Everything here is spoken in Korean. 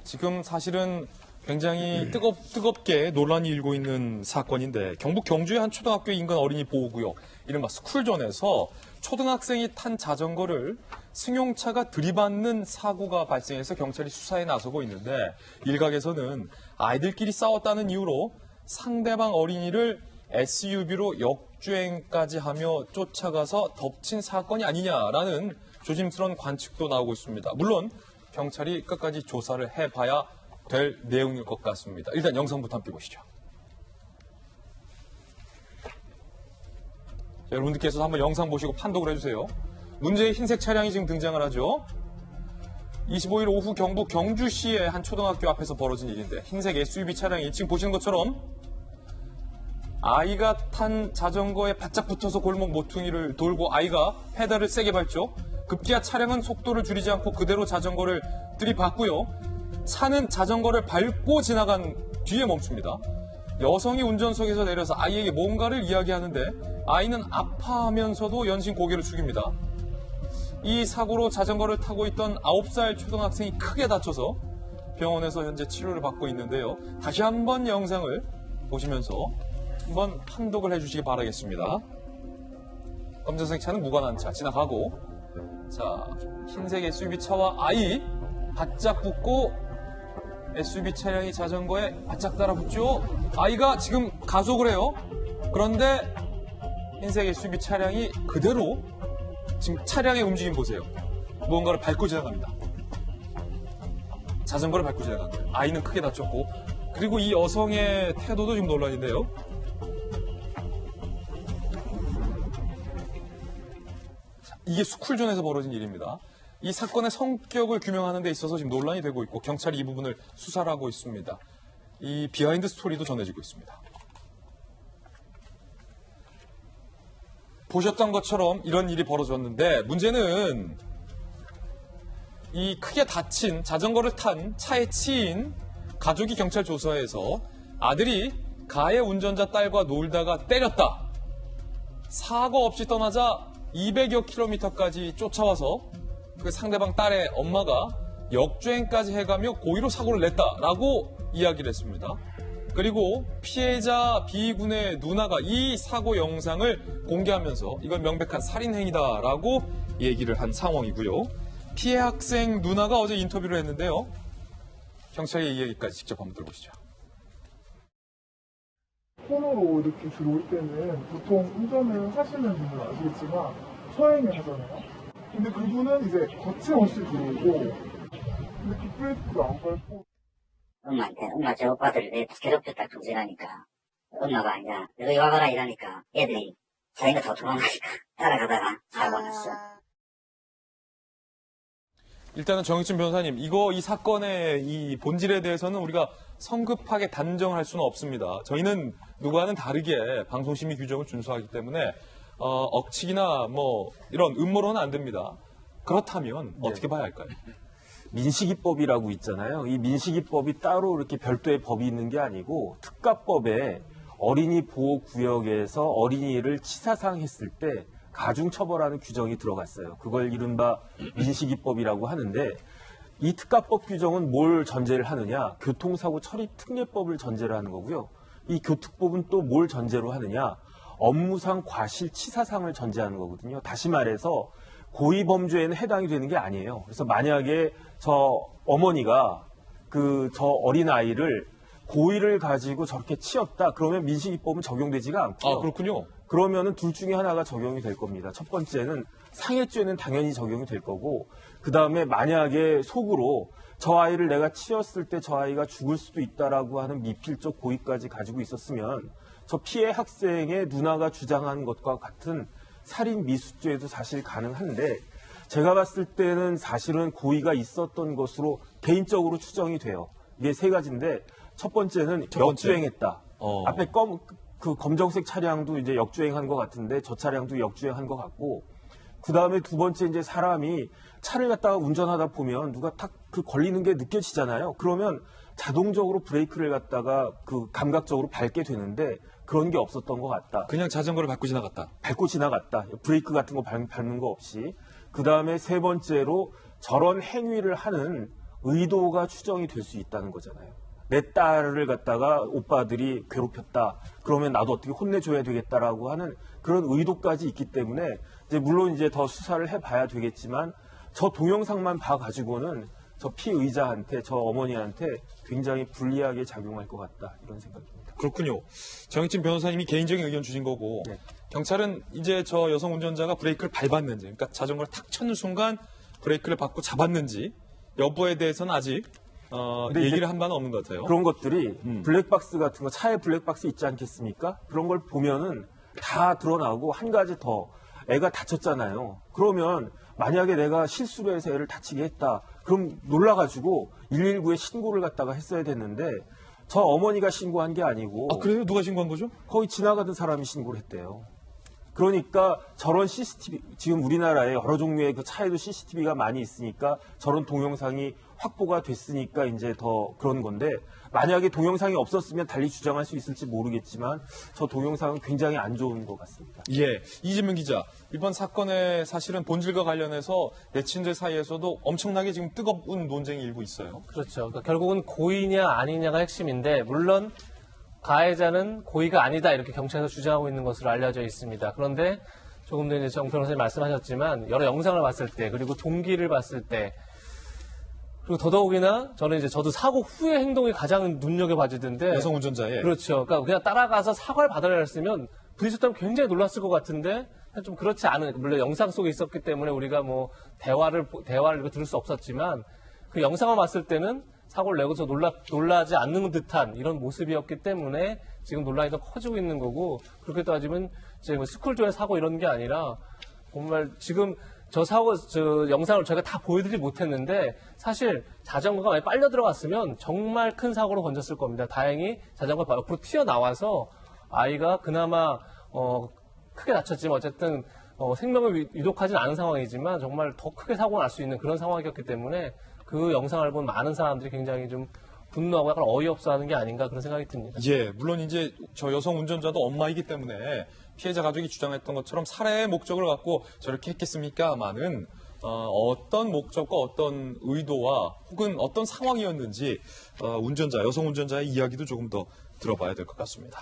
지금 사실은 굉장히 뜨겁게 논란이 일고 있는 사건인데 경북 경주의 한 초등학교 인근 어린이 보호구역 이른바 스쿨존에서 초등학생이 탄 자전거를 승용차가 들이받는 사고가 발생해서 경찰이 수사에 나서고 있는데 일각에서는 아이들끼리 싸웠다는 이유로 상대방 어린이를 SUV로 역주행까지 하며 쫓아가서 덮친 사건이 아니냐라는 조심스러운 관측도 나오고 있습니다. 물론 경찰이 끝까지 조사를 해봐야 될 내용일 것 같습니다. 일단 영상부터 함께 보시죠. 자, 여러분들께서 한번 영상 보시고 판독을 해주세요. 문제의 흰색 차량이 지금 등장을 하죠. 25일 오후 경북 경주시의 한 초등학교 앞에서 벌어진 일인데 흰색 SUV 차량이 지금 보시는 것처럼 아이가 탄 자전거에 바짝 붙어서 골목 모퉁이를 돌고 아이가 페달을 세게 밟죠. 급기야 차량은 속도를 줄이지 않고 그대로 자전거를 들이받고요. 차는 자전거를 밟고 지나간 뒤에 멈춥니다. 여성이 운전석에서 내려서 아이에게 뭔가를 이야기하는데 아이는 아파하면서도 연신 고개를 숙입니다. 이 사고로 자전거를 타고 있던 9살 초등학생이 크게 다쳐서 병원에서 현재 치료를 받고 있는데요. 다시 한번 영상을 보시면서 한번 판독을 해주시기 바라겠습니다. 검정색 차는 무관한 차 지나가고, 자, 흰색 SUV 차와 아이 바짝 붙고 SUV 차량이 자전거에 바짝 달아붙죠. 아이가 지금 가속을 해요. 그런데 흰색 SUV 차량이 그대로 지금 차량의 움직임 보세요. 무언가를 밟고 지나갑니다. 자전거를 밟고 지나간 거예요. 아이는 크게 다쳤고, 그리고 이 여성의 태도도 지금 논란인데요. 이게 스쿨존에서 벌어진 일입니다. 이 사건의 성격을 규명하는 데 있어서 지금 논란이 되고 있고 경찰이 이 부분을 수사를 하고 있습니다. 이 비하인드 스토리도 전해지고 있습니다. 보셨던 것처럼 이런 일이 벌어졌는데 문제는 이 크게 다친 자전거를 탄 차에 치인 가족이 경찰 조사에서 아들이 가해 운전자 딸과 놀다가 때렸다. 사고 없이 떠나자 200여 킬로미터까지 쫓아와서 그 상대방 딸의 엄마가 역주행까지 해가며 고의로 사고를 냈다라고 이야기를 했습니다. 그리고 피해자 B군의 누나가 이 사고 영상을 공개하면서 이건 명백한 살인행위다라고 얘기를 한 상황이고요. 피해 학생 누나가 어제 인터뷰를 했는데요. 경찰의 이 얘기까지 직접 한번 들어보시죠. 코너로 이렇게 들어올 때는 보통 운전을 하시는 분은 아시겠지만 서행을 하잖아요. 근데 그분은 이제 거침없이 들어오고 근데 빅브레이크도 안 밟고 엄마한테 엄마 저 오빠들 왜 괴롭혔다 통지하니까 엄마가 이제 너희 와봐라 이러니까 애들이 자기가 더 도망가니까 따라가다가 사고가 났어. 일단은 정익진 변호사님, 이 사건의 이 본질에 대해서는 우리가 성급하게 단정할 수는 없습니다. 저희는 누구와는 다르게 방송심의 규정을 준수하기 때문에 억측이나 뭐 이런 음모론은 안 됩니다. 그렇다면 어떻게 봐야 할까요? 민식이법이라고 있잖아요. 이 민식이법이 따로 이렇게 별도의 법이 있는 게 아니고 특가법에 어린이 보호구역에서 어린이를 치사상했을 때 가중처벌하는 규정이 들어갔어요. 그걸 이른바 민식이법이라고 하는데 이 특가법 규정은 뭘 전제를 하느냐? 교통사고 처리 특례법을 전제로 하는 거고요. 이 교특법은 또 뭘 전제로 하느냐? 업무상 과실치사상을 전제하는 거거든요. 다시 말해서 고의범죄에는 해당이 되는 게 아니에요. 그래서 만약에 저 어머니가 저 어린아이를 고의를 가지고 저렇게 치었다. 그러면 민식이법은 적용되지가 않고요. 아, 그렇군요. 그러면은 둘 중에 하나가 적용이 될 겁니다. 첫 번째는 상해죄는 당연히 적용이 될 거고, 그 다음에 만약에 속으로 저 아이를 내가 치었을 때 저 아이가 죽을 수도 있다라고 하는 미필적 고의까지 가지고 있었으면 저 피해 학생의 누나가 주장한 것과 같은 살인 미수죄도 사실 가능한데, 제가 봤을 때는 사실은 고의가 있었던 것으로 개인적으로 추정이 돼요. 이게 세 가지인데, 첫 번째는 역주행했다. 앞에 그 검정색 차량도 이제 역주행한 것 같은데 저 차량도 역주행한 것 같고, 그 다음에 두 번째 이제 사람이 차를 갖다가 운전하다 보면 누가 탁 그 걸리는 게 느껴지잖아요. 그러면 자동적으로 브레이크를 갖다가 그 감각적으로 밟게 되는데 그런 게 없었던 것 같다. 그냥 자전거를 밟고 지나갔다. 밟고 지나갔다. 브레이크 같은 거 밟는 거 없이. 그 다음에 세 번째로 저런 행위를 하는 의도가 추정이 될 수 있다는 거잖아요. 내 딸을 갖다가 오빠들이 괴롭혔다. 그러면 나도 어떻게 혼내줘야 되겠다라고 하는 그런 의도까지 있기 때문에 이제 물론 이제 더 수사를 해봐야 되겠지만 저 동영상만 봐가지고는 저 피의자한테 저 어머니한테 굉장히 불리하게 작용할 것 같다 이런 생각입니다. 그렇군요. 정익진 변호사님이 개인적인 의견 주신 거고 네. 경찰은 이제 저 여성 운전자가 브레이크를 밟았는지, 그러니까 자전거를 탁 쳤는 순간 브레이크를 밟고 잡았는지 여부에 대해서는 아직 근데 이제 얘기를 한 바는 없는 것 같아요. 그런 것들이 블랙박스 같은 거 차에 블랙박스 있지 않겠습니까? 그런 걸 보면은 다 드러나고 한 가지 더 애가 다쳤잖아요. 그러면 만약에 내가 실수로 해서 애를 다치게 했다. 그럼 놀라가지고 119에 신고를 갖다가 했어야 됐는데 저 어머니가 신고한 게 아니고 아, 그래요? 누가 신고한 거죠? 거기 지나가던 사람이 신고를 했대요. 그러니까 저런 CCTV, 지금 우리나라에 여러 종류의 그 차에도 CCTV가 많이 있으니까 저런 동영상이 확보가 됐으니까 이제 더 그런 건데 만약에 동영상이 없었으면 달리 주장할 수 있을지 모르겠지만 저 동영상은 굉장히 안 좋은 것 같습니다. 예, 이재명 기자. 이번 사건의 사실은 본질과 관련해서 내친들 사이에서도 엄청나게 지금 뜨거운 논쟁이 일고 있어요. 그렇죠. 그러니까 결국은 고의냐 아니냐가 핵심인데 물론 가해자는 고의가 아니다 이렇게 경찰에서 주장하고 있는 것으로 알려져 있습니다. 그런데 조금 전에 정 변호사님 말씀하셨지만 여러 영상을 봤을 때 그리고 동기를 봤을 때 그리고 더더욱이나 저는 이제 저도 사고 후의 행동이 가장 눈여겨봐지던데 여성 운전자의. 그렇죠. 그러니까 그냥 따라가서 사과를 받으려 했으면 부딪혔다면 굉장히 놀랐을 것 같은데 좀 그렇지 않은 물론 영상 속에 있었기 때문에 우리가 뭐 대화를 이렇게 들을 수 없었지만 그 영상을 봤을 때는 사고를 내고서 놀라지 않는 듯한 이런 모습이었기 때문에 지금 논란이 더 커지고 있는 거고 그렇게 따지면 이제 뭐 스쿨존의 사고 이런 게 아니라 정말 지금 저 영상을 저희가 다 보여드리지 못했는데 사실 자전거가 많이 빨려 들어갔으면 정말 큰 사고로 번졌을 겁니다. 다행히 자전거 옆으로 튀어나와서 아이가 그나마 크게 다쳤지만 어쨌든 생명을 위독하진 않은 상황이지만 정말 더 크게 사고가 날 수 있는 그런 상황이었기 때문에 그 영상을 본 많은 사람들이 굉장히 좀 분노하고 약간 어이없어하는 게 아닌가 그런 생각이 듭니다. 예, 물론 이제 저 여성 운전자도 엄마이기 때문에 피해자 가족이 주장했던 것처럼 살해의 목적을 갖고 저렇게 했겠습니까만은 어떤 목적과 어떤 의도와 혹은 어떤 상황이었는지 여성 운전자의 이야기도 조금 더 들어봐야 될 것 같습니다.